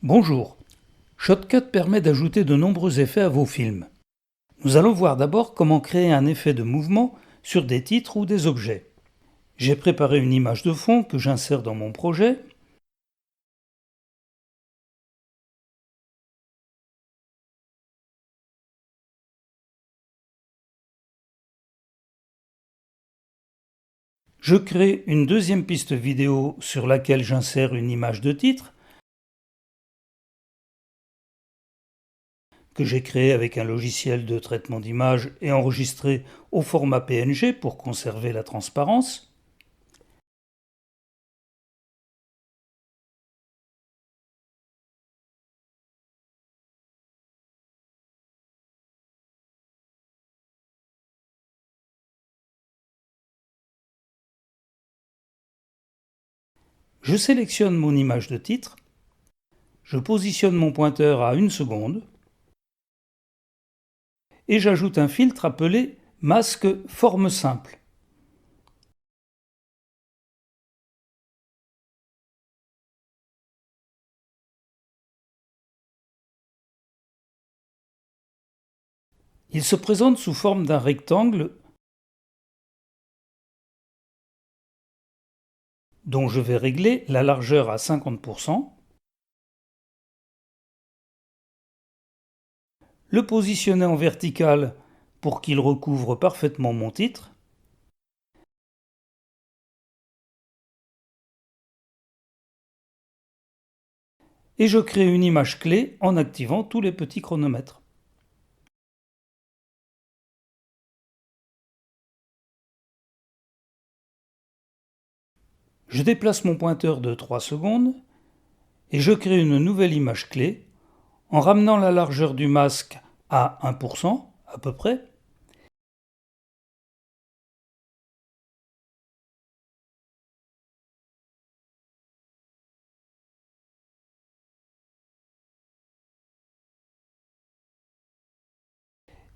Bonjour. Shotcut permet d'ajouter de nombreux effets à vos films. Nous allons voir d'abord comment créer un effet de mouvement sur des titres ou des objets. J'ai préparé une image de fond que j'insère dans mon projet. Je crée une deuxième piste vidéo sur laquelle j'insère une image de titre que j'ai créée avec un logiciel de traitement d'image et enregistré au format PNG pour conserver la transparence. Je sélectionne mon image de titre. Je positionne mon pointeur à 1 seconde. Et j'ajoute un filtre appelé masque forme simple. Il se présente sous forme d'un rectangle dont je vais régler la largeur à 50%, le positionner en vertical pour qu'il recouvre parfaitement mon titre, et je crée une image clé en activant tous les petits chronomètres. Je déplace mon pointeur de 3 secondes et je crée une nouvelle image clé en ramenant la largeur du masque à 1% à peu près.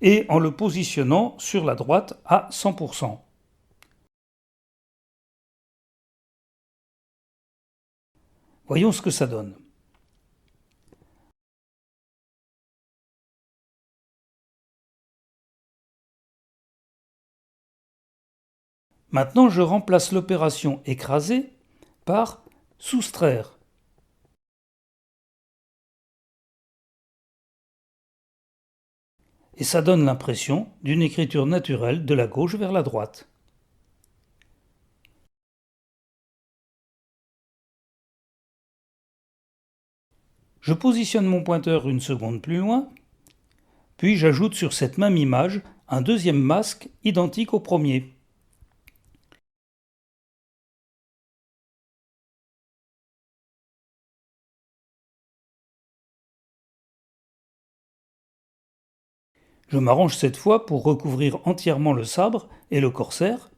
Et en le positionnant sur la droite à 100%. Voyons ce que ça donne. Maintenant, je remplace l'opération écraser par soustraire. Et ça donne l'impression d'une écriture naturelle de la gauche vers la droite. Je positionne mon pointeur 1 seconde plus loin, puis j'ajoute sur cette même image un deuxième masque identique au premier. Je m'arrange cette fois pour recouvrir entièrement le sabre et le corsaire.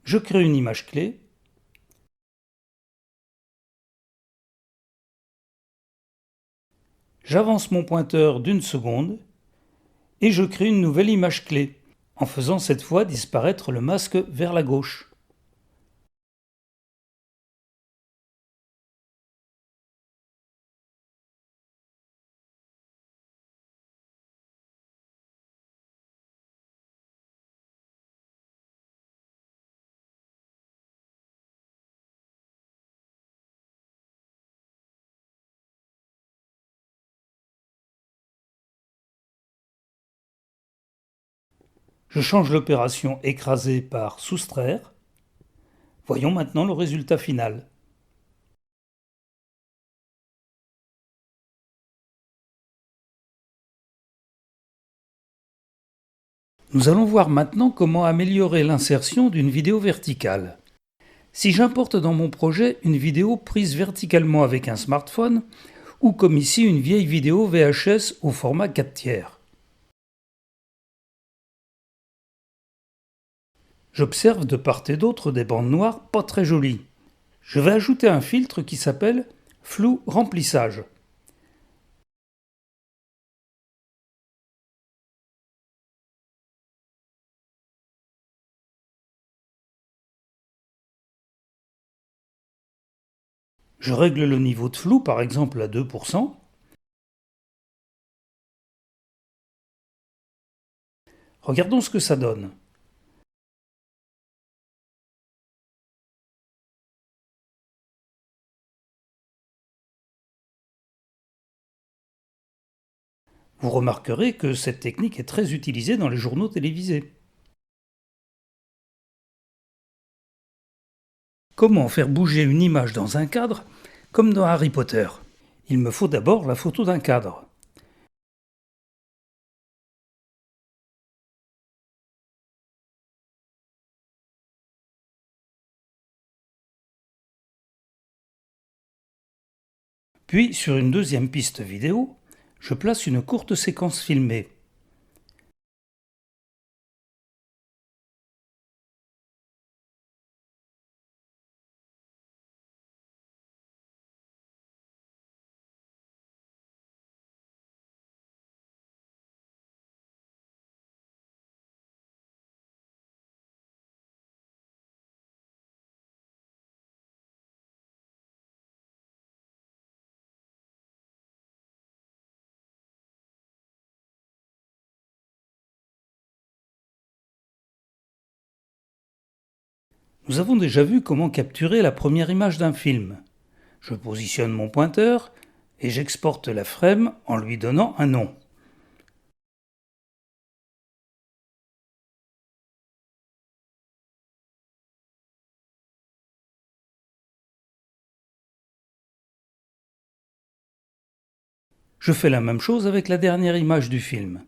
Je crée une image clé. J'avance mon pointeur d'1 seconde et je crée une nouvelle image clé, en faisant cette fois disparaître le masque vers la gauche. Je change l'opération écraser par soustraire. Voyons maintenant le résultat final. Nous allons voir maintenant comment améliorer l'insertion d'une vidéo verticale. Si j'importe dans mon projet une vidéo prise verticalement avec un smartphone, ou comme ici une vieille vidéo VHS au format 4/3. J'observe de part et d'autre des bandes noires pas très jolies. Je vais ajouter un filtre qui s'appelle flou remplissage. Je règle le niveau de flou par exemple à 2%. Regardons ce que ça donne. Vous remarquerez que cette technique est très utilisée dans les journaux télévisés. Comment faire bouger une image dans un cadre comme dans Harry Potter? Il me faut d'abord la photo d'un cadre. Puis, sur une deuxième piste vidéo, je place une courte séquence filmée. Nous avons déjà vu comment capturer la première image d'un film. Je positionne mon pointeur et j'exporte la frame en lui donnant un nom. Je fais la même chose avec la dernière image du film.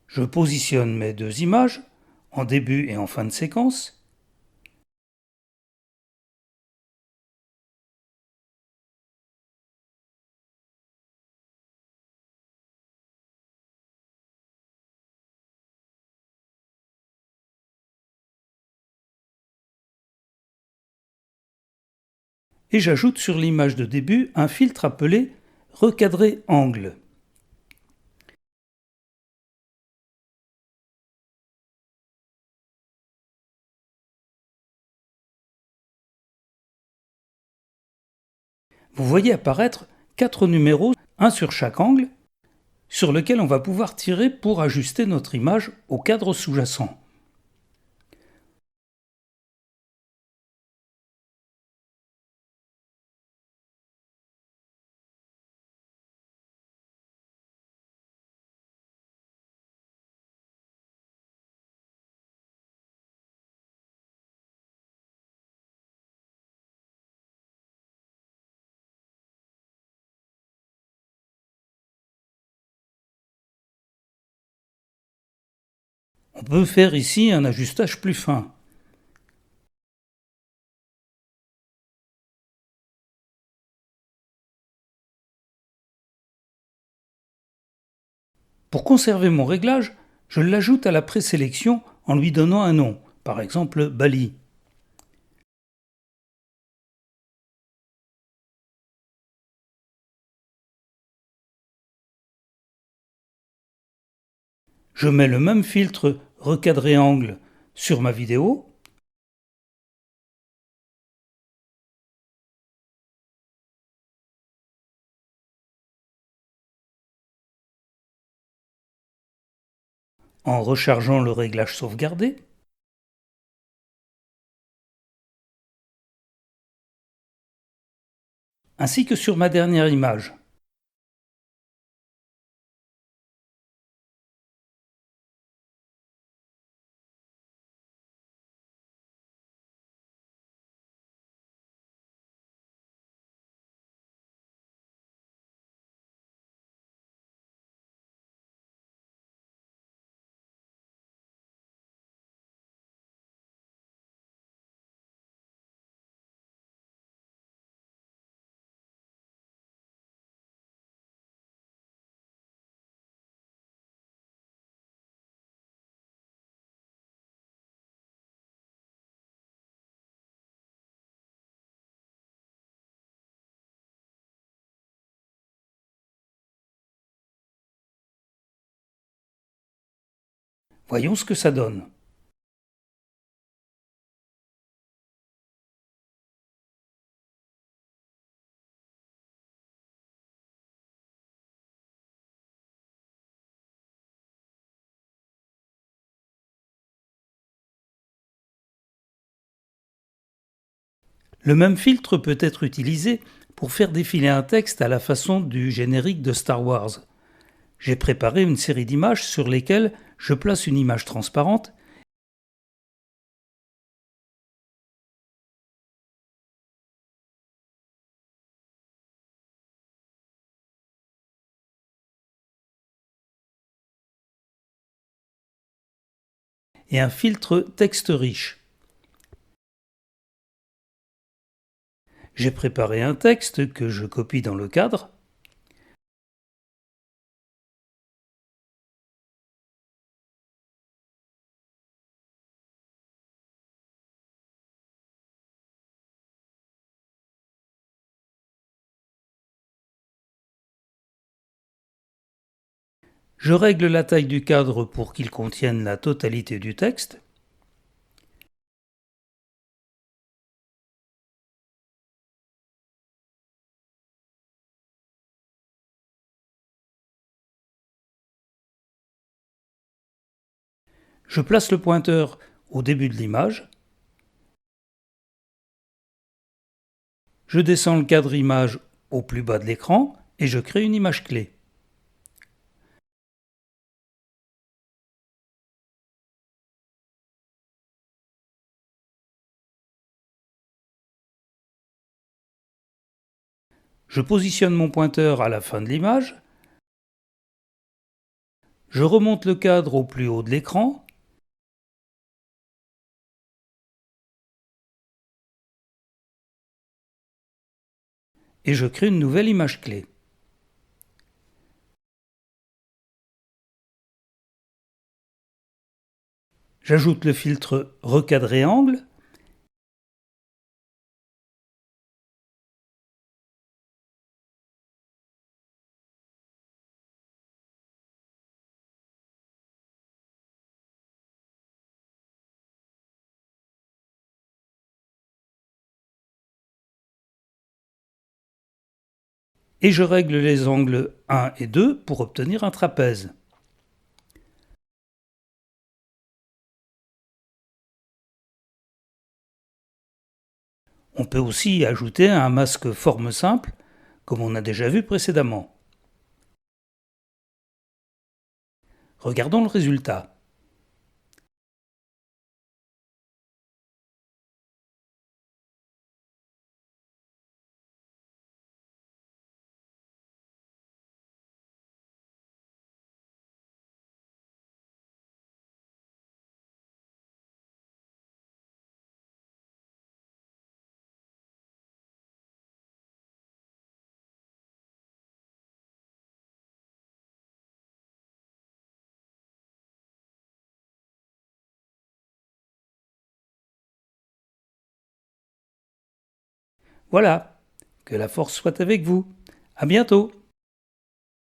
Je positionne mes deux images, en début et en fin de séquence. Et j'ajoute sur l'image de début un filtre appelé recadrer angle. Vous voyez apparaître 4 numéros, un sur chaque angle, sur lequel on va pouvoir tirer pour ajuster notre image au cadre sous-jacent. On peut faire ici un ajustage plus fin. Pour conserver mon réglage, je l'ajoute à la présélection en lui donnant un nom, par exemple Bali. Je mets le même filtre recadrer angle sur ma vidéo. En rechargeant le réglage sauvegardé. ainsi que sur ma dernière image. Voyons ce que ça donne. Le même filtre peut être utilisé pour faire défiler un texte à la façon du générique de Star Wars. J'ai préparé une série d'images sur lesquelles je place une image transparente et un filtre texte riche. J'ai préparé un texte que je copie dans le cadre. Je règle la taille du cadre pour qu'il contienne la totalité du texte. Je place le pointeur au début de l'image. Je descends le cadre image au plus bas de l'écran et je crée une image clé. Je positionne mon pointeur à la fin de l'image. Je remonte le cadre au plus haut de l'écran. Et je crée une nouvelle image clé. J'ajoute le filtre recadrer angle. Et je règle les angles 1 et 2 pour obtenir un trapèze. On peut aussi ajouter un masque forme simple, comme on a déjà vu précédemment. Regardons le résultat. Voilà, que la force soit avec vous. À bientôt.